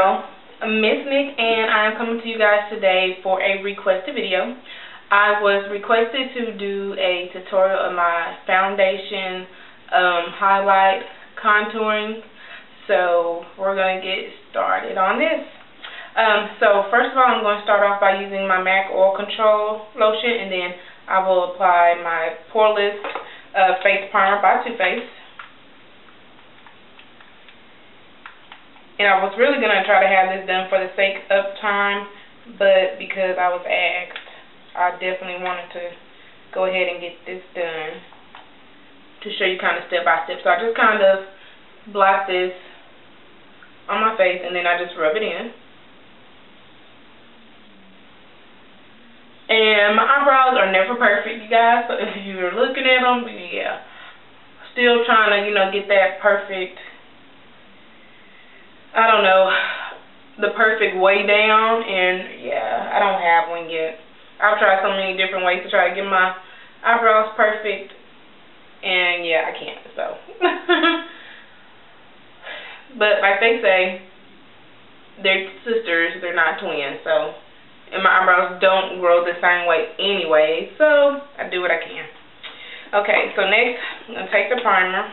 y'all. I'm Miss Nick, and I'm coming to you guys today for a requested video. I was requested to do a tutorial of my foundation, highlight, contouring, so we're going to get started on this. So first of all, I'm going to start off by using my MAC Oil Control Lotion, and then I will apply my Poreless Face Primer by Too Faced. And I was really going to try to have this done for the sake of time, but because I was asked, I definitely wanted to go ahead and get this done to show you kind of step by step. So I just kind of blot this on my face, and then I just rub it in. And my eyebrows are never perfect, you guys, so if you're looking at them, yeah, still trying to, get that perfect, I don't know, the perfect way down, and yeah, I don't have one yet. I've tried so many different ways to try to get my eyebrows perfect, and yeah, I can't, so. But like they say, they're sisters, they're not twins, so, and my eyebrows don't grow the same way anyway, so I do what I can. Okay, so next, I'm going to take the primer.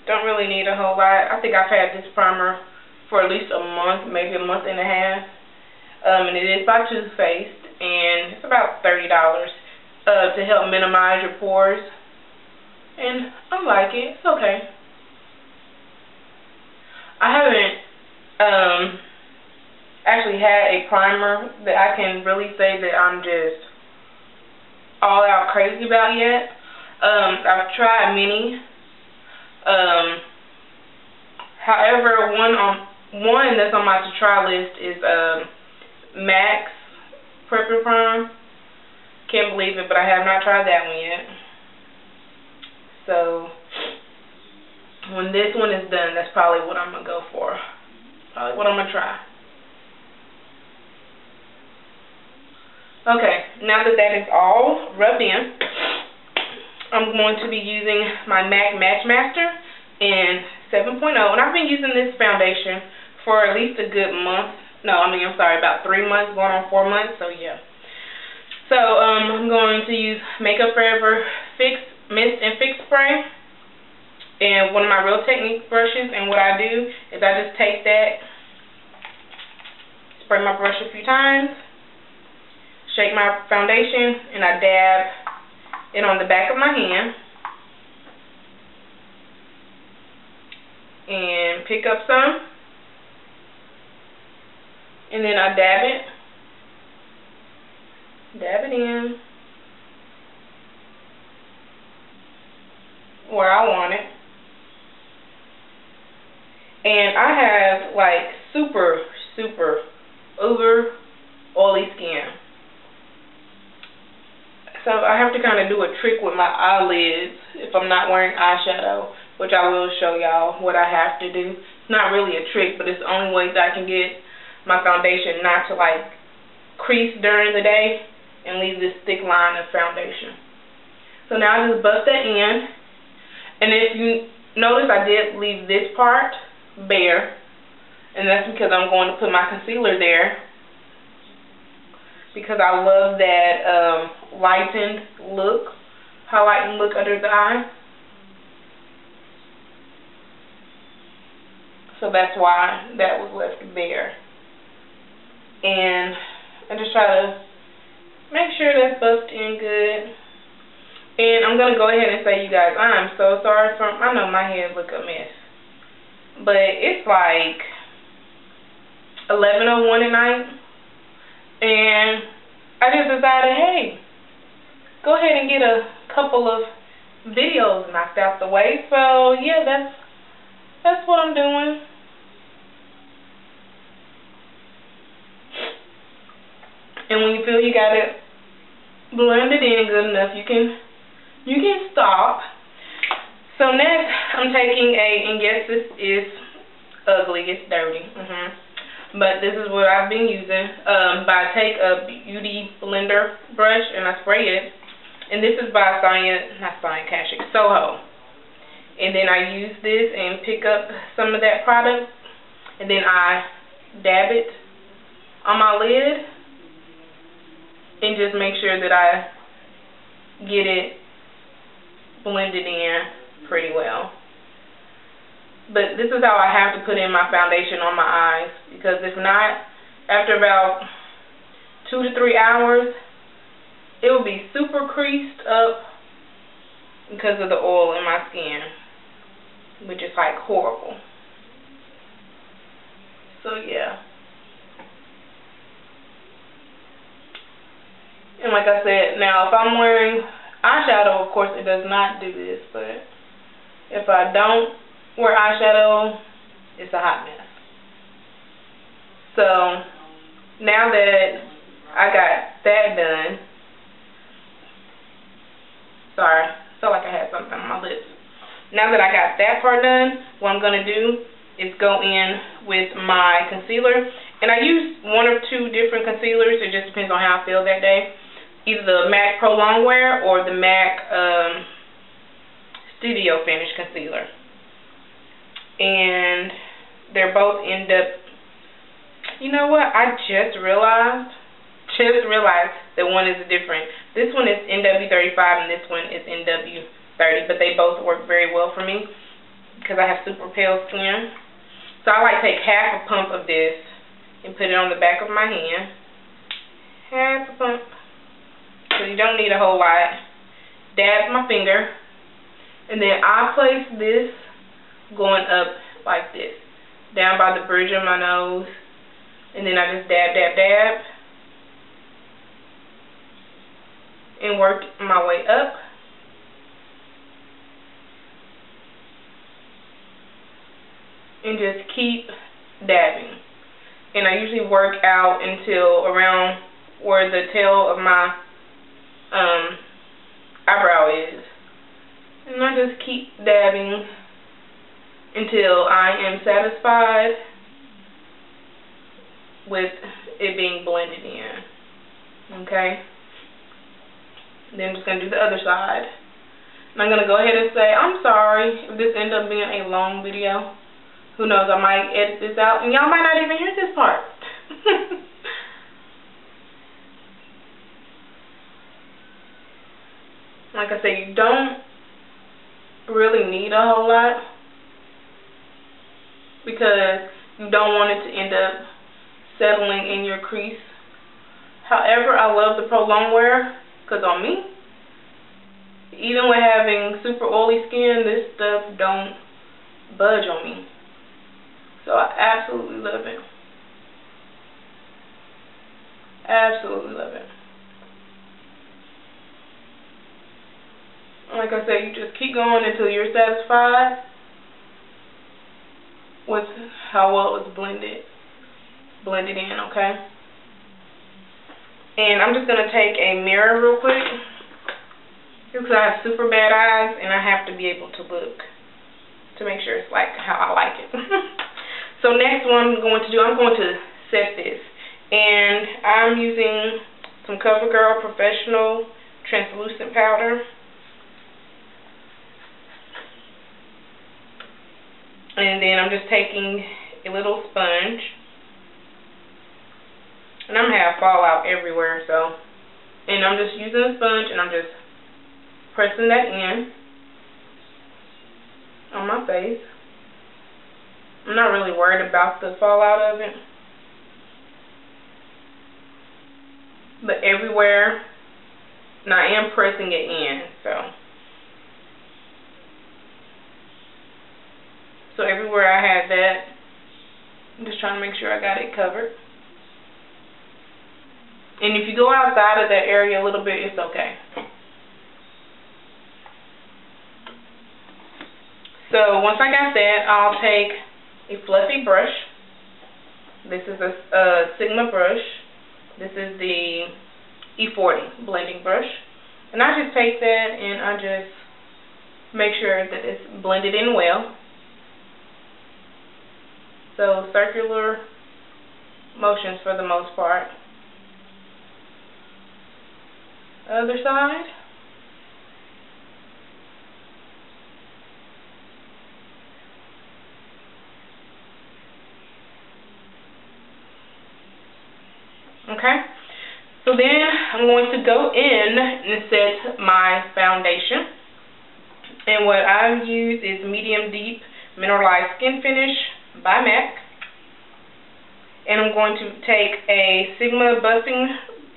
Don't really need a whole lot. I think I've had this primer for at least a month, maybe a month and a half. And it is by Too Faced, and it's about $30 to help minimize your pores. And I like it. It's okay. I haven't actually had a primer that I can really say that I'm just all out crazy about yet. I've tried many. However, one that's on my to try list is MAC's Prepper Prime. Can't believe it, but I have not tried that one yet. So when this one is done, that's probably what I'm gonna go for. Probably what I'm gonna try. Okay, now that that is all rubbed in, I'm going to be using my MAC Match Master in 7.0, and I've been using this foundation for at least a good month. About 3 months, going on 4 months, so yeah. So I'm going to use Makeup Forever Mist and Fix Spray, and one of my Real Technique brushes, and what I do is I just take that, spray my brush a few times, shake my foundation, and I dab it on the back of my hand, and pick up some, and then I dab it in where I want it. And I have like super uber oily skin, so I have to kind of do a trick with my eyelids if I'm not wearing eyeshadow, which I will show y'all what I have to do. It's not really a trick, but it's the only way that I can get my foundation not to like crease during the day and leave this thick line of foundation. So now I just buff that in, and if you notice, I did leave this part bare, and that's because I'm going to put my concealer there, because I love that lightened look, highlighting look under the eye. So that's why that was left bare. And I just try to make sure that's buffed in good. And I'm going to go ahead and say, you guys, I'm so sorry I know my hair look a mess, but it's like 11:01 at night, and I just decided, hey, go ahead and get a couple of videos knocked out the way. So yeah, that's what I'm doing. And when you feel you got it blended in good enough, you can stop. So next, I'm taking and yes, this is ugly, it's dirty, but this is what I've been using. But I take a beauty blender brush and I spray it, and this is by Soho. And then I use this and pick up some of that product, and then I dab it on my lid and just make sure that I get it blended in pretty well. But this is how I have to put in my foundation on my eyes, because if not, after about 2 to 3 hours, it will be super creased up because of the oil in my skin, which is like horrible. So yeah. And like I said, now if I'm wearing eyeshadow, of course it does not do this, but if I don't wear eyeshadow, it's a hot mess. So now that I got that done, sorry, I felt like I had something on my lips. Now that I got that part done, what I'm going to do is go in with my concealer. And I use 1 or 2 different concealers. It just depends on how I feel that day. Either the MAC Pro Longwear or the MAC Studio Finish Concealer. And they're both end up, you know what, I just realized that one is different. This one is NW35 and this one is NW30, but they both work very well for me because I have super pale skin. So I like to take half a pump of this and put it on the back of my hand. Half a pump, because you don't need a whole lot. Dab my finger, and then I place this going up like this, down by the bridge of my nose, and then I just dab, dab, dab, and work my way up. And just keep dabbing. And I usually work out until around where the tail of my eyebrow is. And I just keep dabbing until I am satisfied with it being blended in. Okay? Then I'm just going to do the other side. And I'm going to go ahead and say, I'm sorry if this ends up being a long video. Who knows, I might edit this out and y'all might not even hear this part. Like I said, you don't really need a whole lot because you don't want it to end up settling in your crease. However, I love the Pro Longwear because on me, even with having super oily skin, this stuff don't budge on me. So I absolutely love it. Absolutely love it. Like I said, you just keep going until you're satisfied with how well it's blended in, okay? And I'm just going to take a mirror real quick because I have super bad eyes and I have to be able to look to make sure it's like how I like it. So next one I'm going to set this. And I'm using some CoverGirl Professional Translucent Powder. And then I'm just taking a little sponge. And I'm going to have fallout everywhere, so. And I'm just using a sponge and I'm just pressing that in on my face. I'm not really worried about the fallout of it. But everywhere, and I am pressing it in, so everywhere I had that, I'm just trying to make sure I got it covered. And if you go outside of that area a little bit, it's okay. So once I got that, I'll take a fluffy brush. This is a Sigma brush. This is the E40 blending brush. And I just take that and I just make sure that it's blended in well. So circular motions for the most part. Other side. Okay? So then I'm going to go in and set my foundation. And what I've used is Medium Deep Mineralized Skin Finish by MAC. And I'm going to take a Sigma buffing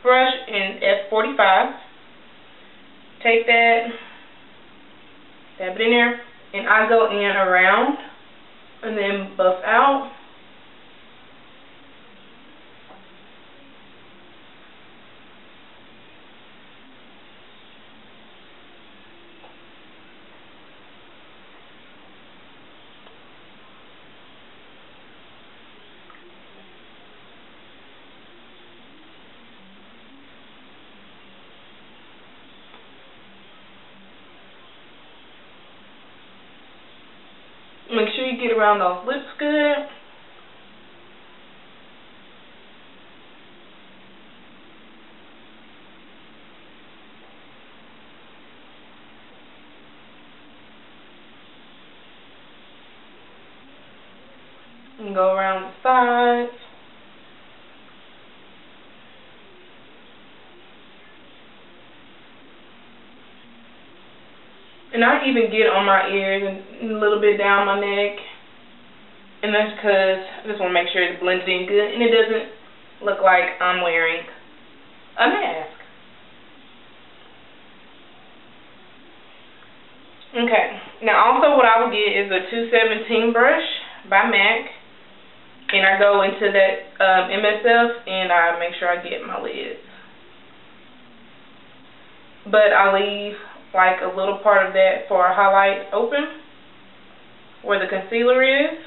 brush in F45. Take that, dab it in there, and I go in around and then buff out. Make sure you get around those lips good. And go around the sides. And I even get on my ears and a little bit down my neck. And that's because I just want to make sure it's blended in good and it doesn't look like I'm wearing a mask. Okay. Now also what I will get is a 217 brush by MAC. And I go into that MSF and I make sure I get my lids. But I leave like a little part of that for a highlight open where the concealer is.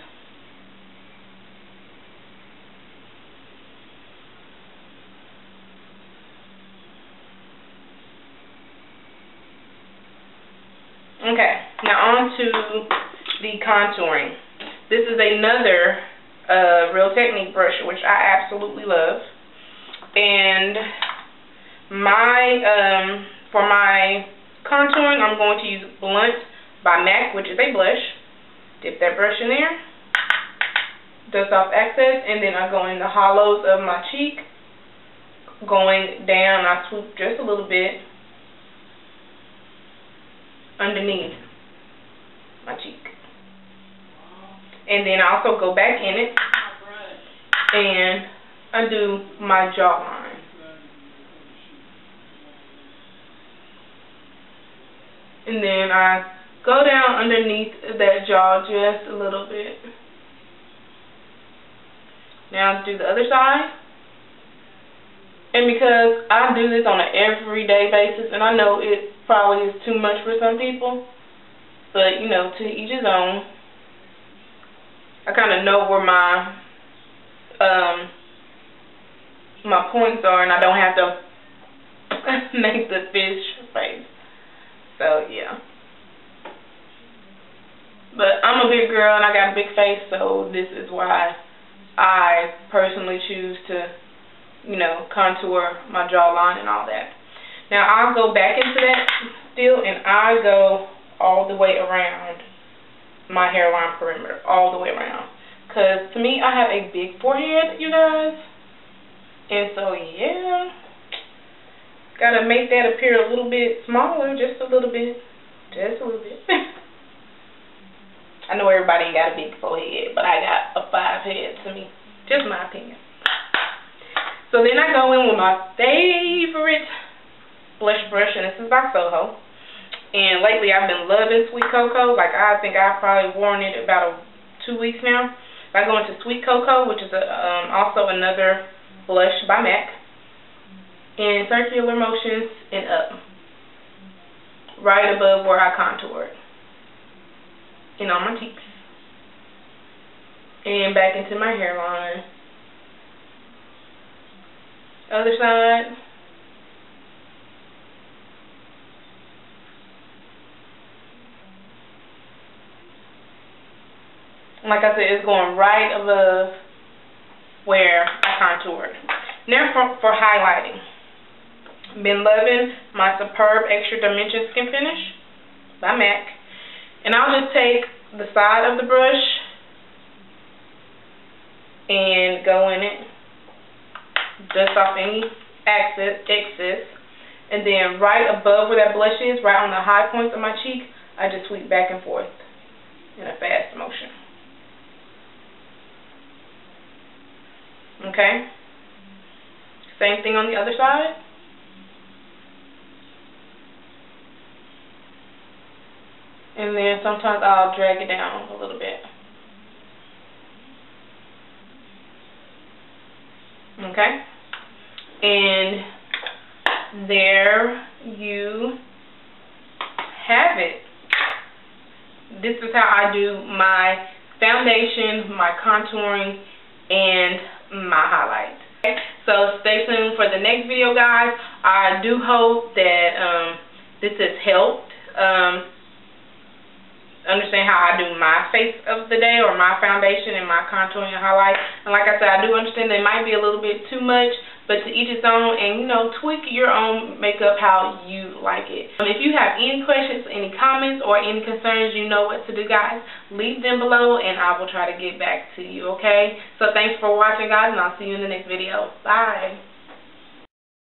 Okay, now on to the contouring. This is another Real Technique brush, which I absolutely love. And for my contouring, I'm going to use Blunt by MAC, which is a blush. Dip that brush in there, dust off excess, and then I go in the hollows of my cheek, going down. I swoop just a little bit underneath my cheek, and then I also go back in it and I do my jawline. And then I go down underneath that jaw just a little bit. Now do the other side. And because I do this on an everyday basis, and I know it probably is too much for some people, but you know, to each his own. I kind of know where my my points are, and I don't have to make the fish face. So yeah, but I'm a big girl and I got a big face, so this is why I personally choose to, you know, contour my jawline and all that. Now I'll go back into that still, and I go all the way around my hairline perimeter, all the way around, because to me I have a big forehead, you guys, and so yeah. Gotta make that appear a little bit smaller, just a little bit. Just a little bit. I know everybody ain't got a big forehead, but I got a 5 head to me. Just my opinion. So then I go in with my favorite blush brush, and this is by Soho. And lately I've been loving Sweet Cocoa. Like, I think I've probably worn it about 2 weeks now. I go into Sweet Cocoa, which is also another blush by MAC. In circular motions and up, right above where I contoured, and on my cheeks, and back into my hairline. Other side. Like I said, it's going right above where I contoured. Now for highlighting. Been loving my Superb Extra Dimension Skin Finish by MAC. And I'll just take the side of the brush and go in it dust off any excess. And then right above where that blush is, right on the high points of my cheek, I just sweep back and forth in a fast motion. Okay? Same thing on the other side. And then sometimes I'll drag it down a little bit. Okay? And there you have it. This is how I do my foundation, my contouring, and my highlights. Okay? So stay tuned for the next video, guys. I do hope that this has helped understand how I do my face of the day, or my foundation and my contouring and highlight. And like I said, I do understand they might be a little bit too much, but to each its own, and you know, tweak your own makeup how you like it. If you have any questions, any comments, or any concerns, you know what to do, guys. Leave them below and I will try to get back to you, okay? So thanks for watching, guys, and I'll see you in the next video. Bye.